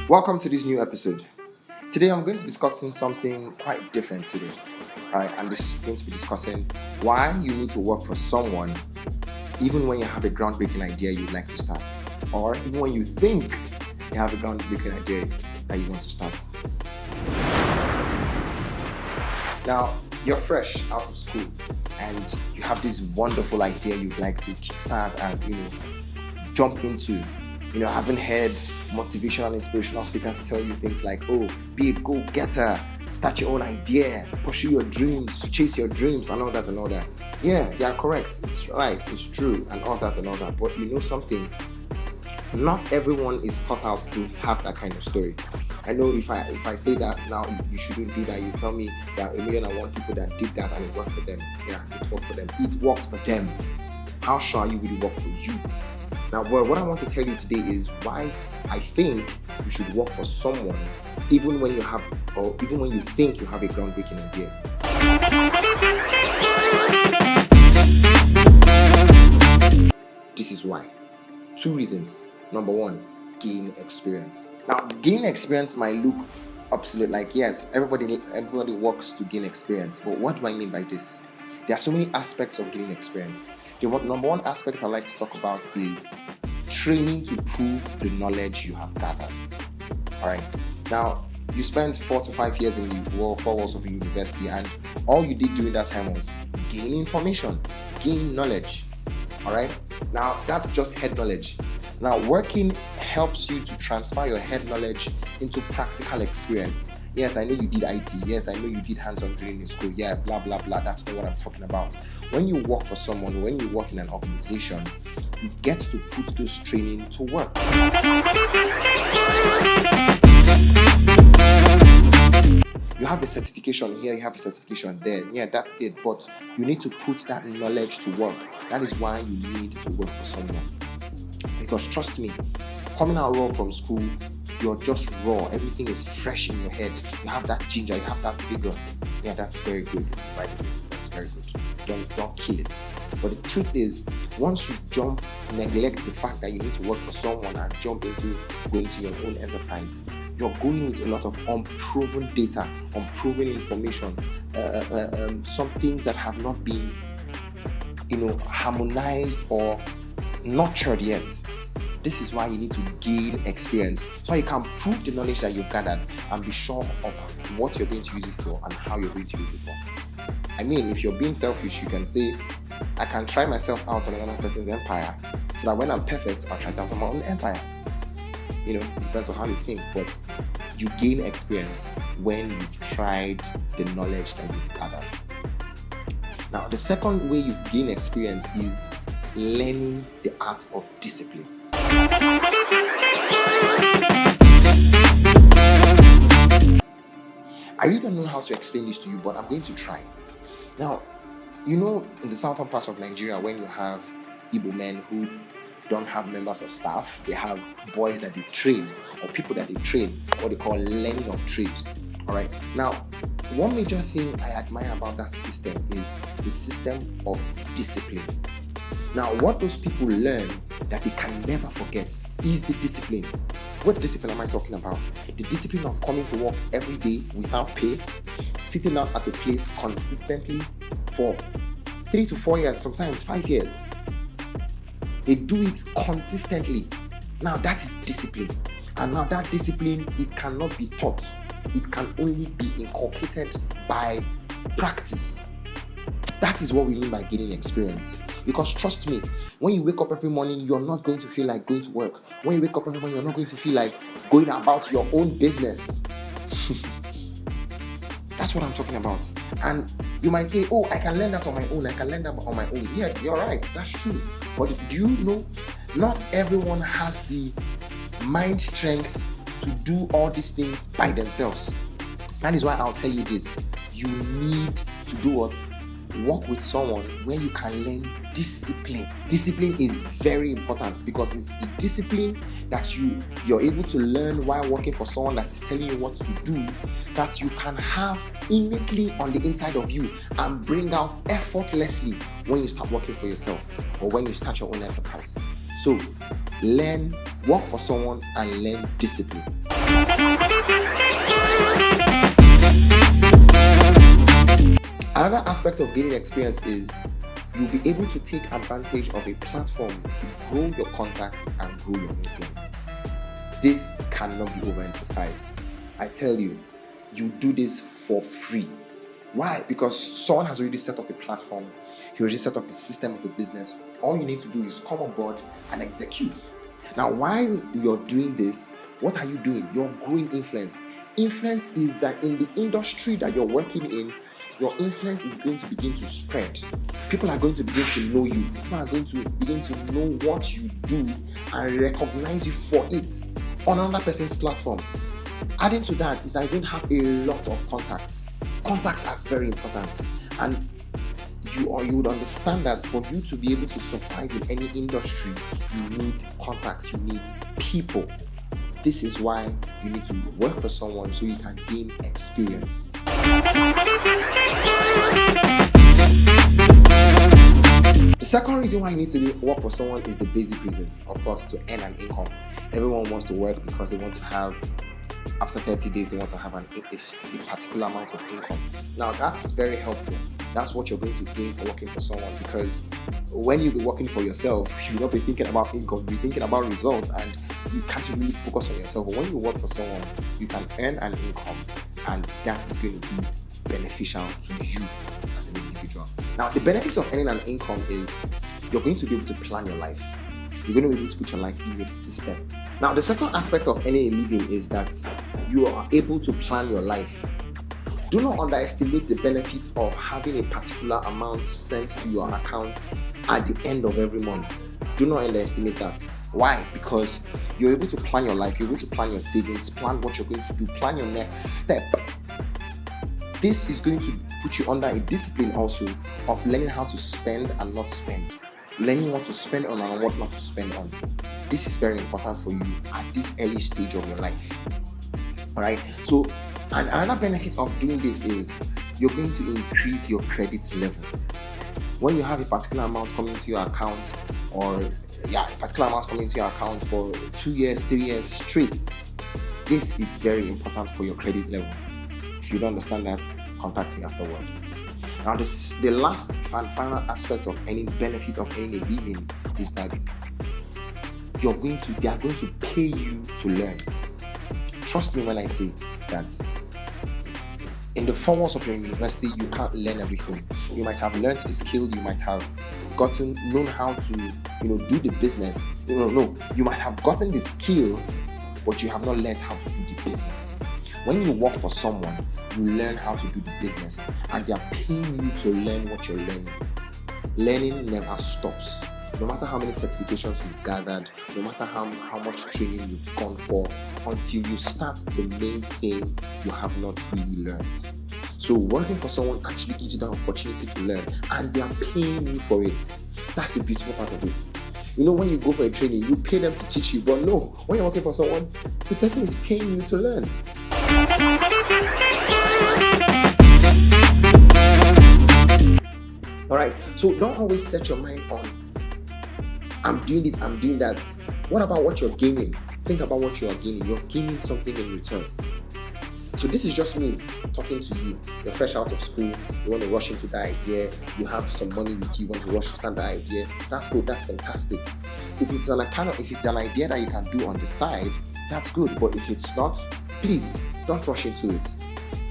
Welcome to this new episode. Today I'm going to be discussing something quite different today. Alright, I'm just going to be discussing why you need to work for someone even when you have a groundbreaking idea you'd like to start, or even when you think you have a groundbreaking idea that you want to start. Now, you're fresh out of school and you have this wonderful idea you'd like to kickstart and jump into. Having heard motivational, inspirational speakers tell you things like, oh, be a go-getter, start your own idea, pursue your dreams, chase your dreams, and all that and all that. Yeah, you are correct. It's right. It's true, and all that and all that. But you know something? Not everyone is cut out to have that kind of story. I know if I say that now you shouldn't do that, you tell me there are 1,000,001 people that did that and it worked for them. Yeah, it worked for them. It worked for them. How sure are you will it work for you? Now, what I want to tell you today is why I think you should work for someone even when you think you have a groundbreaking idea. This is why. 2 reasons. Number 1, gain experience. Now, gaining experience might look obsolete, like yes, everybody works to gain experience. But what do I mean by this? There are so many aspects of gaining experience. The number 1 aspect I like to talk about is training to prove the knowledge you have gathered. Alright. Now, you spent 4 to 5 years in the 4 walls of a university, and all you did during that time was gain information, gain knowledge. Alright. Now, that's just head knowledge. Now, working helps you to transfer your head knowledge into practical experience. Yes, I know you did IT. Yes, I know you did hands-on training in school. Yeah, blah, blah, blah. That's not what I'm talking about. When you work for someone, when you work in an organization, you get to put those training to work. You have a certification here, you have a certification there. Yeah, that's it. But you need to put that knowledge to work. That is why you need to work for someone. Because trust me, coming out raw from school, you're just raw. Everything is fresh in your head. You have that ginger, you have that vigor. Yeah, that's very good. Right? That's very good. Don't kill it. But the truth is, once you neglect the fact that you need to work for someone and jump into going to your own enterprise, you're going with a lot of unproven data, unproven information, some things that have not been, harmonized or nurtured yet. This is why you need to gain experience, so you can prove the knowledge that you've gathered and be sure of what you're going to use it for and how you're going to use it for. I mean, if you're being selfish, you can say, I can try myself out on another person's empire, so that when I'm perfect, I'll try it out on my own empire. It depends on how you think, but you gain experience when you've tried the knowledge that you've gathered. Now, the second way you gain experience is learning the art of discipline. I really don't know how to explain this to you, but I'm going to try. Now, in the southern part of Nigeria, when you have Igbo men who don't have members of staff, they have boys that they train, or people that they train, what they call learning of trade. Alright. Now, one major thing I admire about that system is the system of discipline. Now, what those people learn that they can never forget is the discipline. What discipline am I talking about? The discipline of coming to work every day without pay, sitting down at a place consistently for 3 to 4 years, sometimes 5 years. They do it consistently. Now, that is discipline. And now that discipline, it cannot be taught. It can only be inculcated by practice. That is what we mean by gaining experience. Because trust me, when you wake up every morning, you're not going to feel like going to work. When you wake up every morning, you're not going to feel like going about your own business. That's what I'm talking about. And you might say, oh, I can learn that on my own. I can learn that on my own. Yeah, you're right. That's true. But do you know, not everyone has the mind strength to do all these things by themselves. That is why I'll tell you this. You need to do what? Work with someone where you can learn discipline. Discipline is very important because it's the discipline that you're able to learn while working for someone that is telling you what to do, that you can have innately on the inside of you and bring out effortlessly when you start working for yourself or when you start your own enterprise. So learn Work for someone and learn discipline. Another aspect of gaining experience is you'll be able to take advantage of a platform to grow your contacts and grow your influence. This cannot be overemphasized. I tell you, you do this for free. Why? Because someone has already set up a platform. He already set up a system of the business. All you need to do is come on board and execute. Now, while you're doing this, what are you doing? You're growing influence. Influence is that in the industry that you're working in, your influence is going to begin to spread. People are going to begin to know you. People are going to begin to know what you do and recognize you for it on another person's platform. Adding to that is that you're going to have a lot of contacts. Contacts are very important, and you would understand that for you to be able to survive in any industry, you need contacts, you need people. This is why you need to work for someone so you can gain experience. The second reason why you need to work for someone is the basic reason, of course, to earn an income. Everyone wants to work because they want to have, after 30 days, they want to have a particular amount of income. Now, that's very helpful. That's what you're going to gain for working for someone, because when you be working for yourself, you will not be thinking about income, you'll be thinking about results, and you can't really focus on yourself. But when you work for someone, you can earn an income, and that is going to be beneficial to you as an individual. Now, the benefits of earning an income is you're going to be able to plan your life. You're going to be able to put your life in a system. Now, the second aspect of earning a living is that you are able to plan your life. Do not underestimate the benefits of having a particular amount sent to your account at the end of every month. Do not underestimate that. Why? Because you're able to plan your life, you're able to plan your savings, plan what you're going to do, plan your next step. This is going to put you under a discipline also of learning how to spend and not spend. Learning what to spend on and what not to spend on. This is very important for you at this early stage of your life. Alright, so another benefit of doing this is you're going to increase your credit level. When you have a particular amount coming into your account, or a particular amount coming into your account for 2 years, 3 years straight, this is very important for your credit level. If you don't understand that, contact me afterward. Now, the last and final aspect of any benefit of earning a living is that they are going to pay you to learn. Trust me when I say that in the 4 walls of your university, you can't learn everything. You might have learned the skill, you might have known how to, do the business. You might have gotten the skill, but you have not learned how to do the business. When you work for someone, you learn how to do the business, and they are paying you to learn what you're learning. Learning never stops. No matter how many certifications you've gathered, no matter how much training you've gone for, until you start the main thing, you have not really learned. So working for someone actually gives you the opportunity to learn, and they are paying you for it. That's the beautiful part of it. When you go for a training, you pay them to teach you, but no, when you're working for someone, the person is paying you to learn. Alright, so don't always set your mind on I'm doing this, I'm doing that. What about what you're gaining? Think about what you are gaining. You're gaining something in return. So this is just me talking to you. You're fresh out of school, you want to rush into that idea, you have some money with you, want to rush to start that idea. That's good, that's fantastic. If it's an idea that you can do on the side, that's good. But if it's not, please don't rush into it.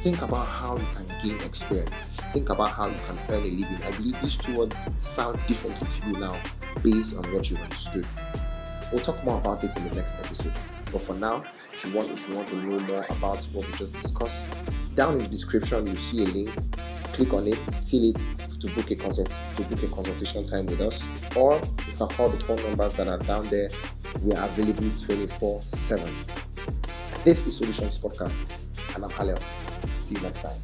Think about how you can gain experience. Think about how you can earn a living. I believe these 2 words sound differently to you now based on what you've understood. We'll talk more about this in the next episode. But for now, if you want to know more about what we just discussed, down in the description you'll see a link. Click on it, fill it to book a consultation time with us, or you can call the phone numbers that are down there. We are available 24/7. This is Solutions Podcast, and I'm Halil. See you next time.